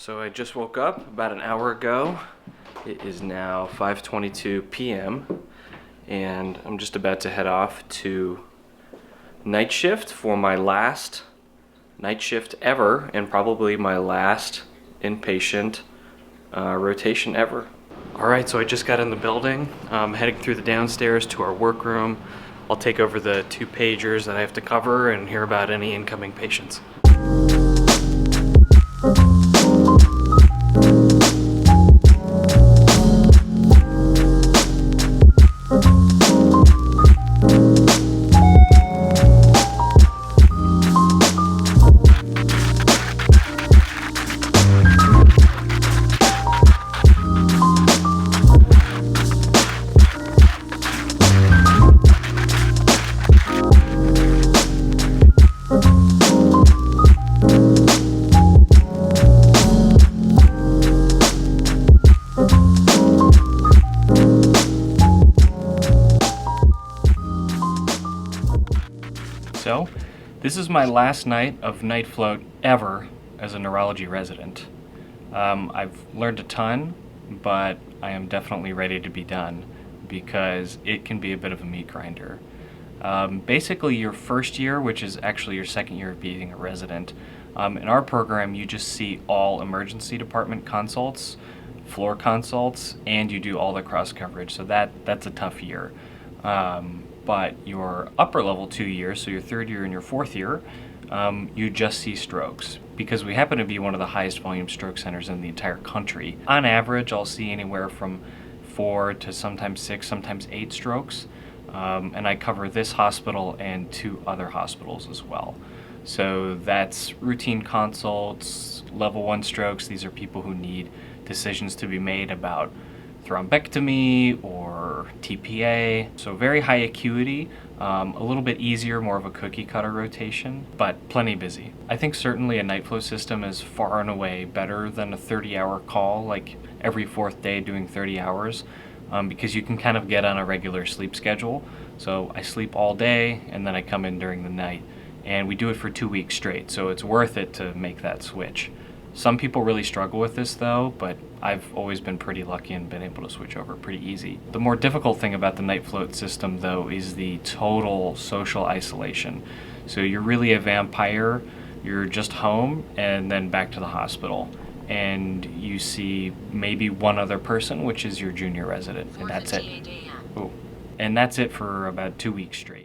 So I just woke up about an hour ago. It is now 5:22 p.m. and I'm just about to head off to night shift for my last night shift ever and probably my last inpatient rotation ever. Alright, so I just got in the building. I'm heading through the downstairs to our workroom. I'll take over the 2 pagers that I have to cover and hear about any incoming patients. So, this is my last night of night float ever as a neurology resident. I've learned a ton, but I am definitely ready to be done because it can be a bit of a meat grinder. Basically, your first year, which is actually your second year of being a resident, in our program you just see all emergency department consults, floor consults, and you do all the cross coverage, so that's a tough year. But your upper level 2 years, so your third year and your fourth year, you just see strokes because we happen to be one of the highest volume stroke centers in the entire country. On average, I'll see anywhere from 4 to sometimes 6, sometimes 8 strokes, and I cover this hospital and 2 other hospitals as well. So that's routine consults, level 1 strokes. These are people who need decisions to be made about thrombectomy or TPA, so very high acuity, a little bit easier, more of a cookie cutter rotation, but plenty busy. I think certainly a night flow system is far and away better than a 30-hour call, like every 4th day doing 30 hours, because you can kind of get on a regular sleep schedule. So I sleep all day and then I come in during the night, and we do it for 2 weeks straight, so it's worth it to make that switch. Some people really struggle with this though, but I've always been pretty lucky and been able to switch over pretty easy. The more difficult thing about the night float system though is the total social isolation. So you're really a vampire, you're just home and then back to the hospital. And you see maybe one other person, which is your junior resident, and that's it. Ooh. And that's it for about 2 weeks straight.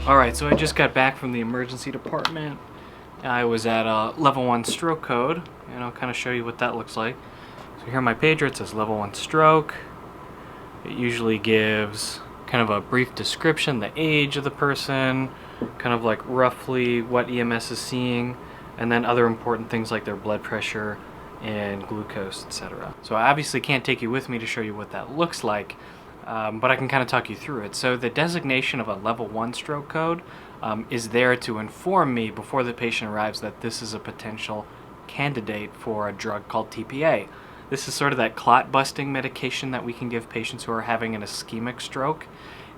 Alright, so I just got back from the emergency department. I was at a level 1 stroke code, and I'll kind of show you what that looks like. So here on my pager it says level 1 stroke. It usually gives kind of a brief description, the age of the person, kind of like roughly what EMS is seeing, and then other important things like their blood pressure and glucose, etc. So I obviously can't take you with me to show you what that looks like, but I can kind of talk you through it. So the designation of a level 1 stroke code is there to inform me before the patient arrives that this is a potential candidate for a drug called TPA. This is sort of that clot busting medication that we can give patients who are having an ischemic stroke.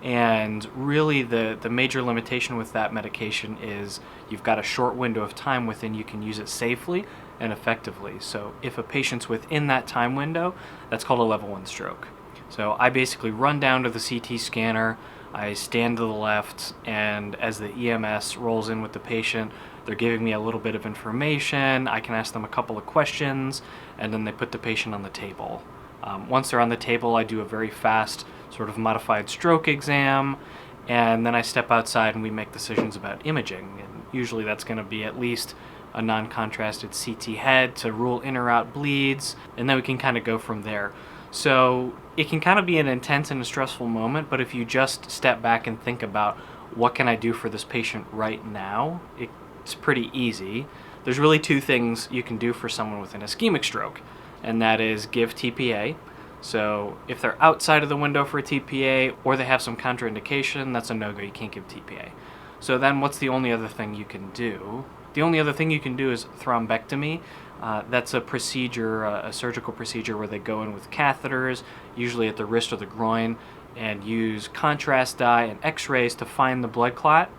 And really the major limitation with that medication is you've got a short window of time within you can use it safely and effectively. So if a patient's within that time window, that's called a level 1 stroke. So I basically run down to the CT scanner, I stand to the left, and as the EMS rolls in with the patient, they're giving me a little bit of information, I can ask them a couple of questions, and then they put the patient on the table. Once they're on the table, I do a very fast sort of modified stroke exam, and then I step outside and we make decisions about imaging. And usually that's going to be at least a non-contrasted CT head to rule in or out bleeds, and then we can kind of go from there. So it can kind of be an intense and a stressful moment, but if you just step back and think about what can I do for this patient right now, it's pretty easy. There's really 2 things you can do for someone with an ischemic stroke, and that is give TPA. So if they're outside of the window for a TPA or they have some contraindication, that's a no-go. You can't give TPA. So then what's the only other thing you can do? The only other thing you can do is thrombectomy. That's a procedure, a surgical procedure where they go in with catheters, usually at the wrist or the groin, and use contrast dye and x-rays to find the blood clot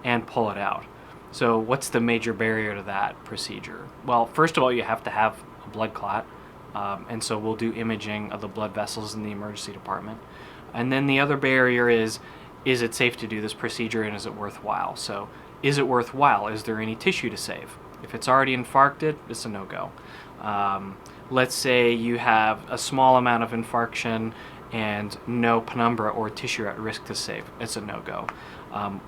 and pull it out. So what's the major barrier to that procedure? Well, first of all, you have to have a blood clot. And so we'll do imaging of the blood vessels in the emergency department. And then the other barrier is it safe to do this procedure and is it worthwhile? So is it worthwhile? Is there any tissue to save? If it's already infarcted, it's a no-go. Let's say you have a small amount of infarction and no penumbra or tissue at risk to save, it's a no-go.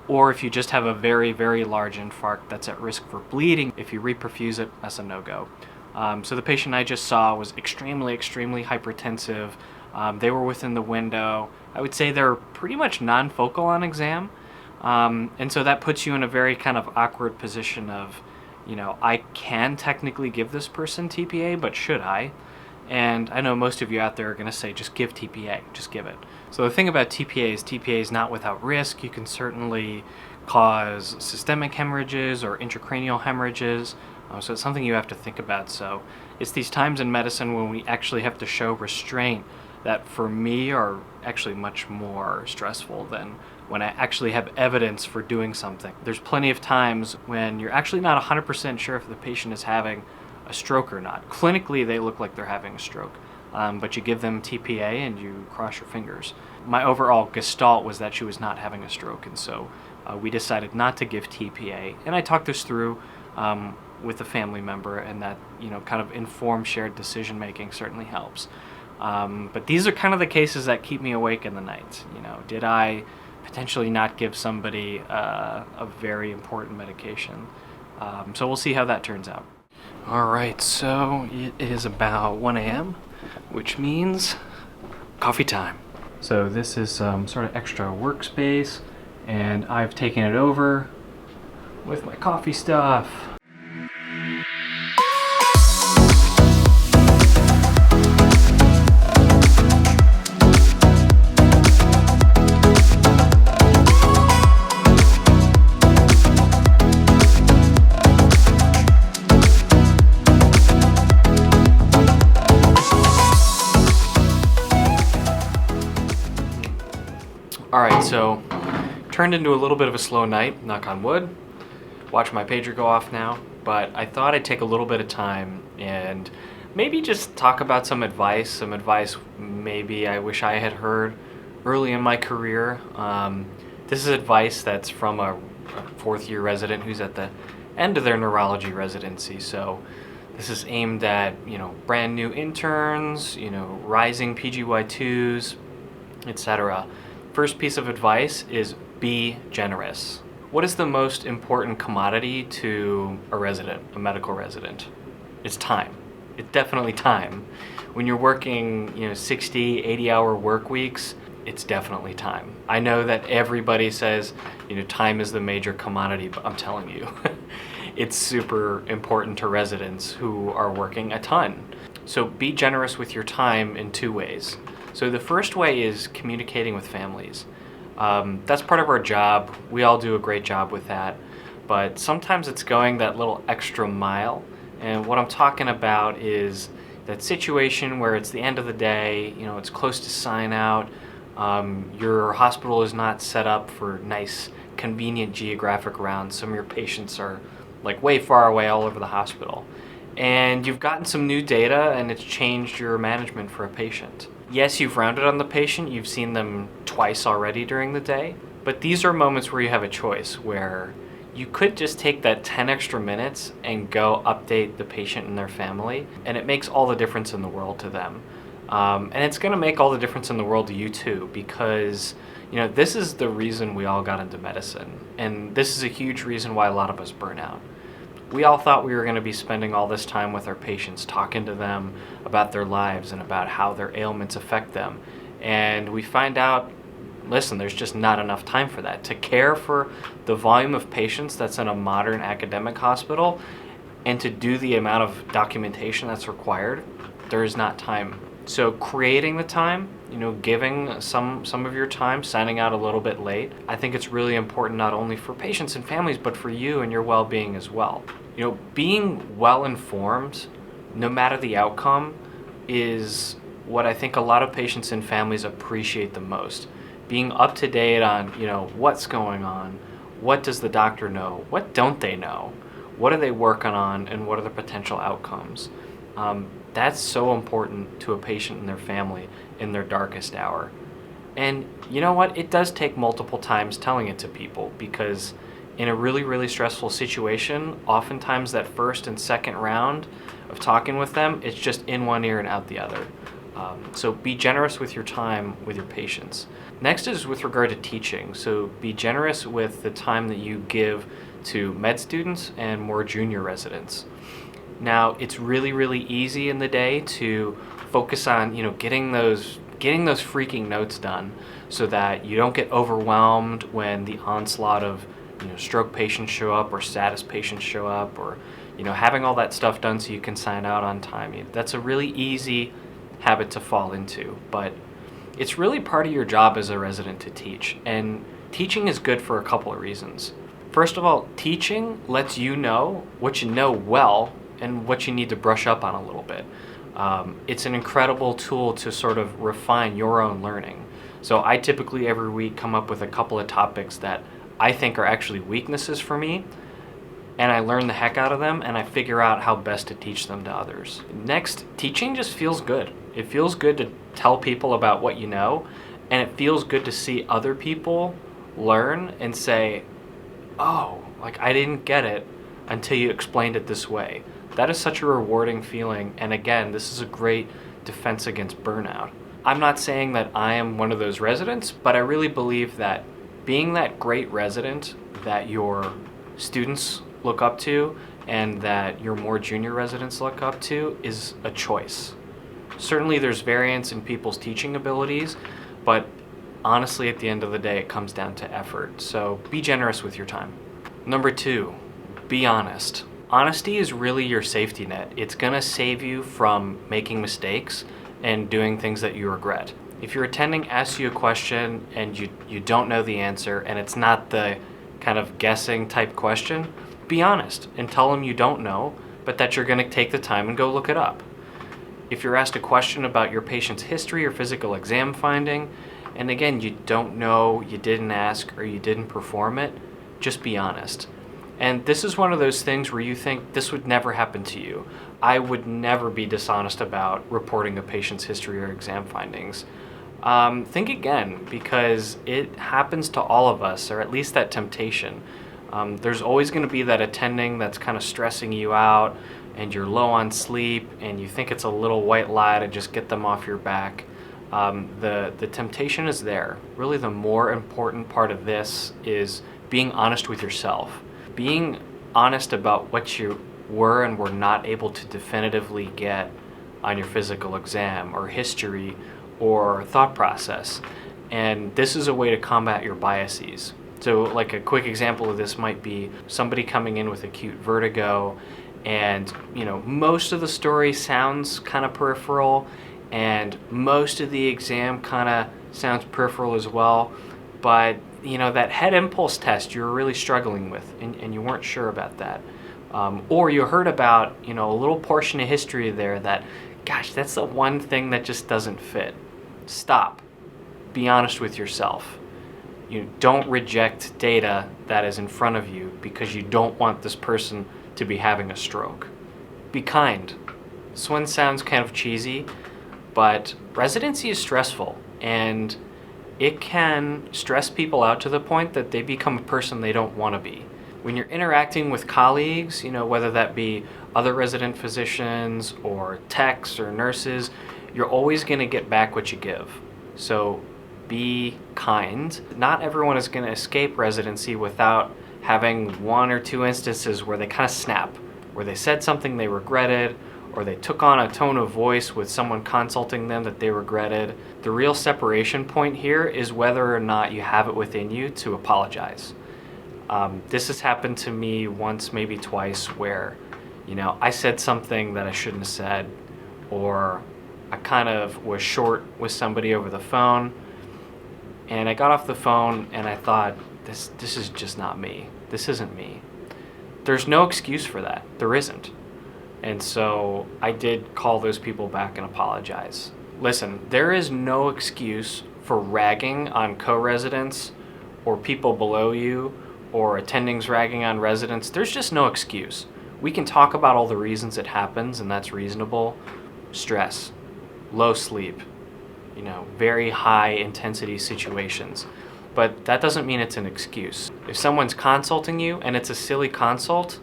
Or if you just have a very, very large infarct that's at risk for bleeding, if you reperfuse it, that's a no-go. So the patient I just saw was extremely, extremely hypertensive. They were within the window. I would say they're pretty much non-focal on exam. And so that puts you in a very kind of awkward position of, I can technically give this person TPA, but should I? And I know most of you out there are going to say, just give TPA, just give it. So the thing about TPA is not without risk. You can certainly cause systemic hemorrhages or intracranial hemorrhages. So it's something you have to think about. So it's these times in medicine when we actually have to show restraint that for me are actually much more stressful than when I actually have evidence for doing something. There's plenty of times when you're actually not 100% sure if the patient is having a stroke or not. Clinically, they look like they're having a stroke, but you give them TPA and you cross your fingers. My overall gestalt was that she was not having a stroke, and so we decided not to give TPA. And I talked this through with a family member, and that kind of informed shared decision making certainly helps. But these are kind of the cases that keep me awake in the night. Did I potentially not give somebody a very important medication? So we'll see how that turns out. All right, so it is about 1 a.m., which means coffee time. So this is some sort of extra workspace, and I've taken it over with my coffee stuff. All right, so turned into a little bit of a slow night, knock on wood. Watch my pager go off now, but I thought I'd take a little bit of time and maybe just talk about some advice maybe I wish I had heard early in my career. This is advice that's from a fourth-year resident who's at the end of their neurology residency. So this is aimed at, brand new interns, rising PGY2s, etc. First piece of advice is be generous. What is the most important commodity to a medical resident? It's time. It's definitely time. When you're working, 60, 80-hour work weeks, it's definitely time. I know that everybody says, time is the major commodity, but I'm telling you, it's super important to residents who are working a ton. So be generous with your time in two ways. So the first way is communicating with families. That's part of our job. We all do a great job with that. But sometimes it's going that little extra mile. And what I'm talking about is that situation where it's the end of the day, it's close to sign out. Your hospital is not set up for nice, convenient geographic rounds. Some of your patients are way far away all over the hospital. And you've gotten some new data and it's changed your management for a patient. Yes, you've rounded on the patient, you've seen them twice already during the day, but these are moments where you have a choice, where you could just take that 10 extra minutes and go update the patient and their family, and it makes all the difference in the world to them. And it's going to make all the difference in the world to you too, because this is the reason we all got into medicine, and this is a huge reason why a lot of us burn out. We all thought we were going to be spending all this time with our patients, talking to them about their lives and about how their ailments affect them. And we find out, listen, there's just not enough time for that. To care for the volume of patients that's in a modern academic hospital and to do the amount of documentation that's required, there is not time So creating the time, giving some of your time, signing out a little bit late, I think it's really important not only for patients and families, but for you and your well-being as well. Being well-informed, no matter the outcome, is what I think a lot of patients and families appreciate the most. Being up to date on, what's going on, what does the doctor know, what don't they know, what are they working on, and what are the potential outcomes. That's so important to a patient and their family in their darkest hour. And you know what? It does take multiple times telling it to people, because in a really, really stressful situation, oftentimes that first and second round of talking with them, it's just in one ear and out the other. So be generous with your time with your patients. Next is with regard to teaching. So be generous with the time that you give to med students and more junior residents. Now, it's really, really easy in the day to focus on, getting those freaking notes done so that you don't get overwhelmed when the onslaught of, stroke patients show up or status patients show up, or, having all that stuff done so you can sign out on time. That's a really easy habit to fall into, but it's really part of your job as a resident to teach. And teaching is good for a couple of reasons. First of all, teaching lets you know what you know well and what you need to brush up on a little bit. It's an incredible tool to sort of refine your own learning. So I typically every week come up with a couple of topics that I think are actually weaknesses for me, and I learn the heck out of them, and I figure out how best to teach them to others. Next, teaching just feels good. It feels good to tell people about what you know, and it feels good to see other people learn and say, oh, I didn't get it until you explained it this way. That is such a rewarding feeling, and again, this is a great defense against burnout. I'm not saying that I am one of those residents, but I really believe that being that great resident that your students look up to and that your more junior residents look up to is a choice. Certainly there's variance in people's teaching abilities, but honestly, at the end of the day, it comes down to effort. So be generous with your time. Number 2, be honest. Honesty is really your safety net. It's gonna save you from making mistakes and doing things that you regret. If your attending asks you a question and you don't know the answer, and it's not the kind of guessing type question, be honest and tell them you don't know, but that you're gonna take the time and go look it up. If you're asked a question about your patient's history or physical exam finding, and again, you don't know, you didn't ask, or you didn't perform it, just be honest. And this is one of those things where you think this would never happen to you. I would never be dishonest about reporting a patient's history or exam findings. Think again, because it happens to all of us, or at least that temptation. There's always going to be that attending that's kind of stressing you out, and you're low on sleep, and you think it's a little white lie to just get them off your back. The temptation is there. Really, the more important part of this is being honest with yourself. Being honest about what you were and were not able to definitively get on your physical exam or history or thought process. And this is a way to combat your biases. So like a quick example of this might be somebody coming in with acute vertigo, and most of the story sounds kind of peripheral, and most of the exam kind of sounds peripheral as well, but that head impulse test you were really struggling with, and you weren't sure about that. Or you heard about, a little portion of history there that, gosh, that's the one thing that just doesn't fit. Stop. Be honest with yourself. You don't reject data that is in front of you because you don't want this person to be having a stroke. Be kind. This one sounds kind of cheesy, but residency is stressful, and it can stress people out to the point that they become a person they don't want to be. When you're interacting with colleagues, whether that be other resident physicians or techs or nurses, you're always going to get back what you give. So be kind. Not everyone is going to escape residency without having one or two instances where they kind of snap, where they said something they regretted, or they took on a tone of voice with someone consulting them that they regretted. The real separation point here is whether or not you have it within you to apologize. This has happened to me once, maybe twice, where I said something that I shouldn't have said, or I kind of was short with somebody over the phone, and I got off the phone and I thought, this is just not me. This isn't me. There's no excuse for that. There isn't. And so I did call those people back and apologize. Listen, there is no excuse for ragging on co-residents or people below you or attendings ragging on residents. There's just no excuse. We can talk about all the reasons it happens, and that's reasonable. Stress, low sleep, very high intensity situations. But that doesn't mean it's an excuse. If someone's consulting you and it's a silly consult,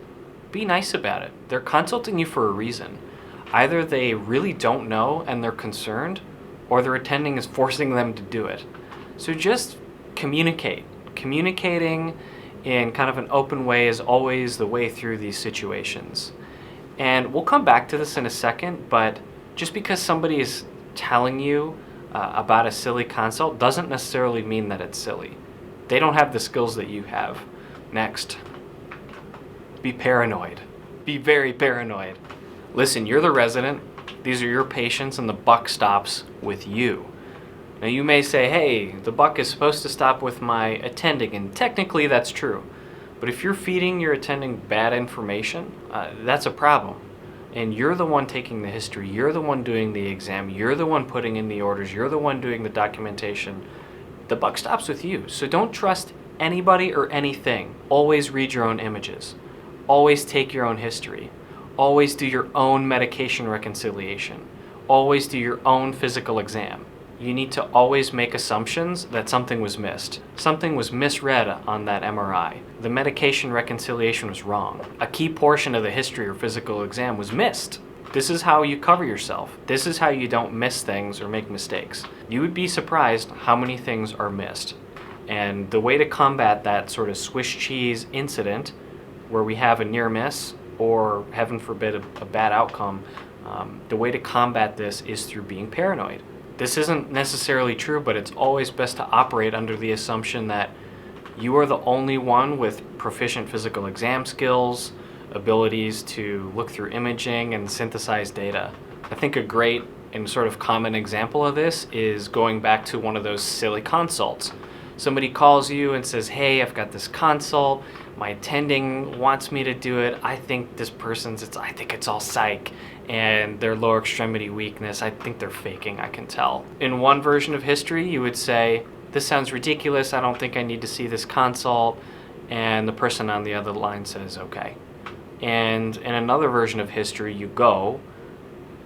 be nice about it. They're consulting you for a reason. Either they really don't know and they're concerned, or their attending is forcing them to do it. So just communicate. Communicating in kind of an open way is always the way through these situations. And we'll come back to this in a second, but just because somebody is telling you about a silly consult doesn't necessarily mean that it's silly. They don't have the skills that you have. Next. Be paranoid. Be very paranoid. Listen, you're the resident. These are your patients, and the buck stops with you. Now you may say, hey, the buck is supposed to stop with my attending, and technically that's true. But if you're feeding your attending bad information, that's a problem. And you're the one taking the history, you're the one doing the exam, you're the one putting in the orders, you're the one doing the documentation. The buck stops with you. So don't trust anybody or anything. Always read your own images. Always take your own history. Always do your own medication reconciliation. Always do your own physical exam. You need to always make assumptions that something was missed. Something was misread on that MRI. The medication reconciliation was wrong. A key portion of the history or physical exam was missed. This is how you cover yourself. This is how you don't miss things or make mistakes. You would be surprised how many things are missed. And the way to combat that sort of Swiss cheese incident where we have a near miss or, heaven forbid, a bad outcome, the way to combat this is through being paranoid. This isn't necessarily true, but it's always best to operate under the assumption that you are the only one with proficient physical exam skills, abilities to look through imaging and synthesize data. I think a great and sort of common example of this is going back to one of those silly consults. Somebody calls you and says, hey, I've got this consult, my attending wants me to do it, I think it's all psych, and their lower extremity weakness, I think they're faking, I can tell. In one version of history, you would say, this sounds ridiculous, I don't think I need to see this consult, and the person on the other line says, okay. And in another version of history, you go,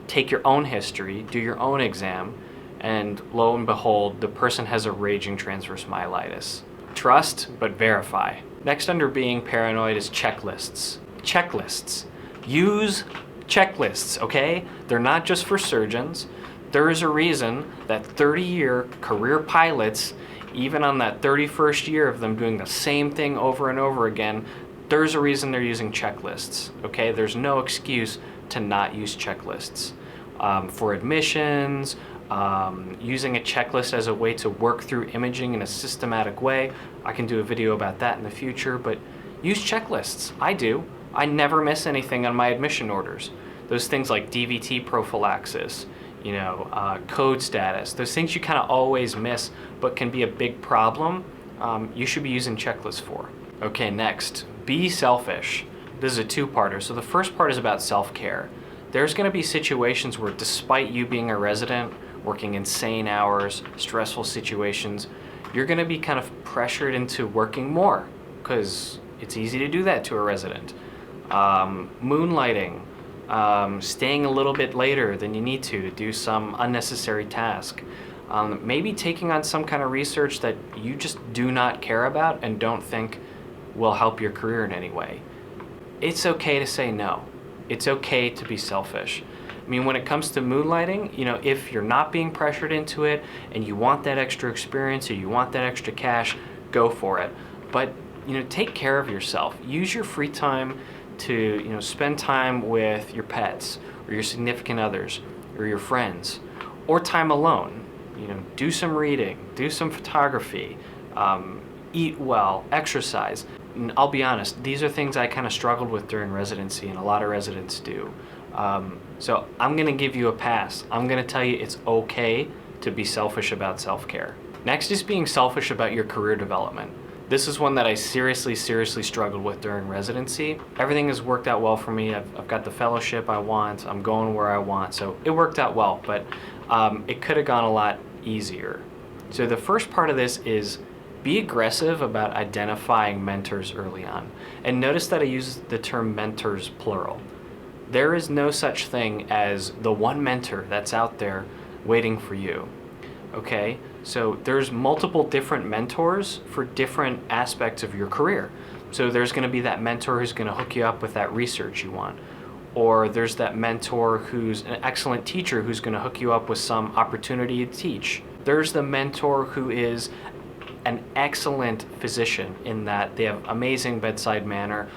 take your own history, do your own exam, and lo and behold, the person has a raging transverse myelitis. Trust, but verify. Next under being paranoid is checklists. Checklists. Use checklists, okay? They're not just for surgeons. There is a reason that 30-year career pilots, even on that 31st year of them doing the same thing over and over again, there's a reason they're using checklists, okay? There's no excuse to not use checklists. For admissions, using a checklist as a way to work through imaging in a systematic way. I can do a video about that in the future, but use checklists. I do. I never miss anything on my admission orders. Those things like DVT prophylaxis, code status, those things you kind of always miss but can be a big problem, you should be using checklists for. Okay, next, be selfish. This is a two-parter. So the first part is about self-care. There's going to be situations where, despite you being a resident, working insane hours, stressful situations, you're going to be kind of pressured into working more because it's easy to do that to a resident. Moonlighting, staying a little bit later than you need to do some unnecessary task. Maybe taking on some kind of research that you just do not care about and don't think will help your career in any way. It's okay to say no. It's okay to be selfish. I mean, when it comes to moonlighting, if you're not being pressured into it and you want that extra experience or you want that extra cash, go for it. But, take care of yourself. Use your free time to, spend time with your pets or your significant others or your friends, or time alone. Do some reading, do some photography, eat well, exercise. And I'll be honest, these are things I kind of struggled with during residency, and a lot of residents do. So I'm gonna give you a pass. I'm gonna tell you it's okay to be selfish about self-care. Next is being selfish about your career development. This is one that I seriously struggled with during residency. Everything has worked out well for me. I've got the fellowship I want. I'm going where I want. So it worked out well, but it could have gone a lot easier. So the first part of this is be aggressive about identifying mentors early on. And notice that I use the term mentors plural. There is no such thing as the one mentor that's out there waiting for you. Okay, so there's multiple different mentors for different aspects of your career. So there's going to be that mentor who's going to hook you up with that research you want. Or there's that mentor who's an excellent teacher who's going to hook you up with some opportunity to teach. There's the mentor who is an excellent physician in that they have amazing bedside manner,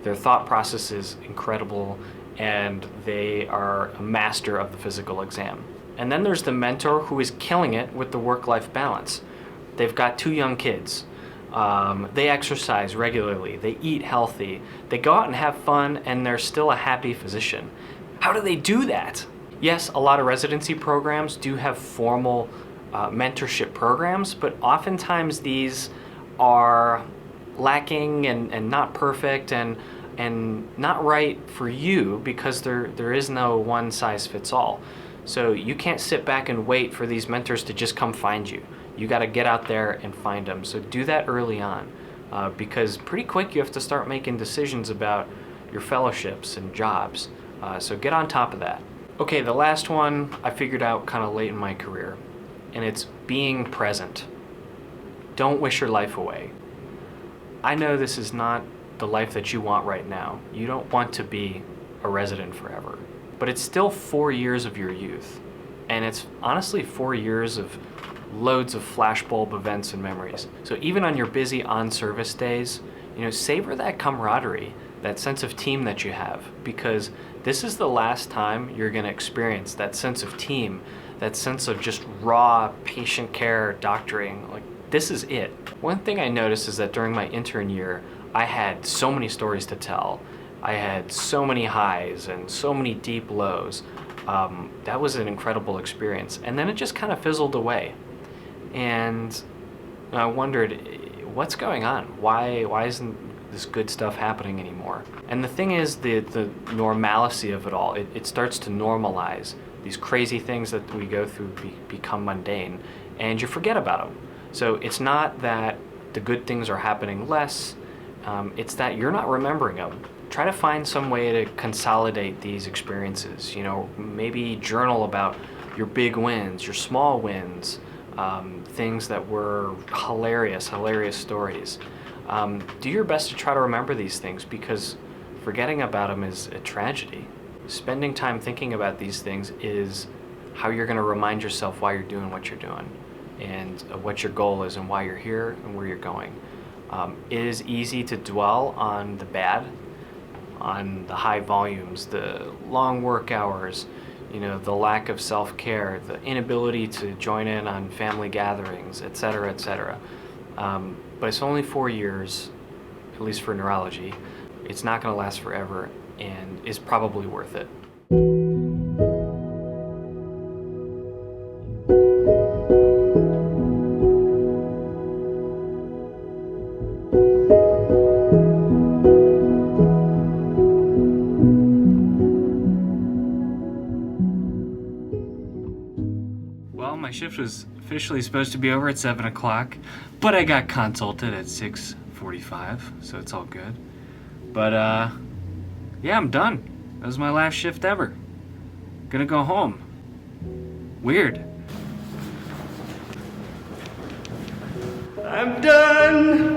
their thought process is incredible, and they are a master of the physical exam. And then there's the mentor who is killing it with the work-life balance. They've got 2 young kids. They exercise regularly. They eat healthy. They go out and have fun, and they're still a happy physician. How do they do that? Yes, a lot of residency programs do have formal mentorship programs, but oftentimes these are lacking and not perfect and not right for you because there is no one size fits all. So you can't sit back and wait for these mentors to just come find you. You got to get out there and find them. So do that early on because pretty quick you have to start making decisions about your fellowships and jobs. So get on top of that. Okay, the last one I figured out kind of late in my career, and it's being present. Don't wish your life away. I know this is not the life that you want right now. You don't want to be a resident forever. But it's still 4 years of your youth. And it's honestly 4 years of loads of flashbulb events and memories. So even on your busy on-service days, savor that camaraderie, that sense of team that you have, because this is the last time you're gonna experience that sense of team, that sense of just raw patient care, doctoring. Like, this is it. One thing I noticed is that during my intern year, I had so many stories to tell. I had so many highs and so many deep lows. That was an incredible experience. And then it just kind of fizzled away. And I wondered, what's going on? Why isn't this good stuff happening anymore? And the thing is, the normalcy of it all, it starts to normalize. These crazy things that we go through become mundane, and you forget about them. So it's not that the good things are happening less, it's that you're not remembering them. Try to find some way to consolidate these experiences. Maybe journal about your big wins, your small wins, things that were hilarious stories. Do your best to try to remember these things because forgetting about them is a tragedy. Spending time thinking about these things is how you're going to remind yourself why you're doing what you're doing and what your goal is and why you're here and where you're going. It is easy to dwell on the bad, on the high volumes, the long work hours, the lack of self-care, the inability to join in on family gatherings, etc., etc. But it's only 4 years, at least for neurology. It's not going to last forever and is probably worth it. Well, my shift was officially supposed to be over at 7 o'clock, but I got consulted at 6:45, so it's all good. But, yeah, I'm done. That was my last shift ever. Gonna go home. Weird. I'm done!